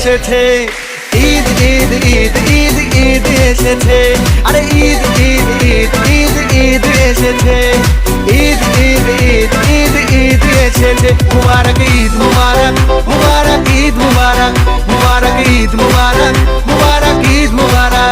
এসেছে, ঈদ ঈদ ঈদ ঈদ ঈদ এসেছে, আরে ঈদ ঈদ ঈদ ঈদ ঈদ এসেছে, ঈদ ঈদ ঈদ ঈদ ঈদ এসেছে। মুবারক ঈদ মুবারক, মুবারক ঈদ মুবারক, মুবারক ঈদ মুবারক, মুবারক ঈদ মুবারক।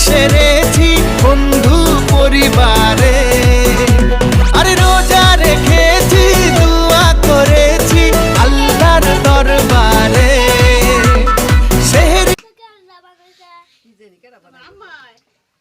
সেরেছি বন্ধু পরিবার।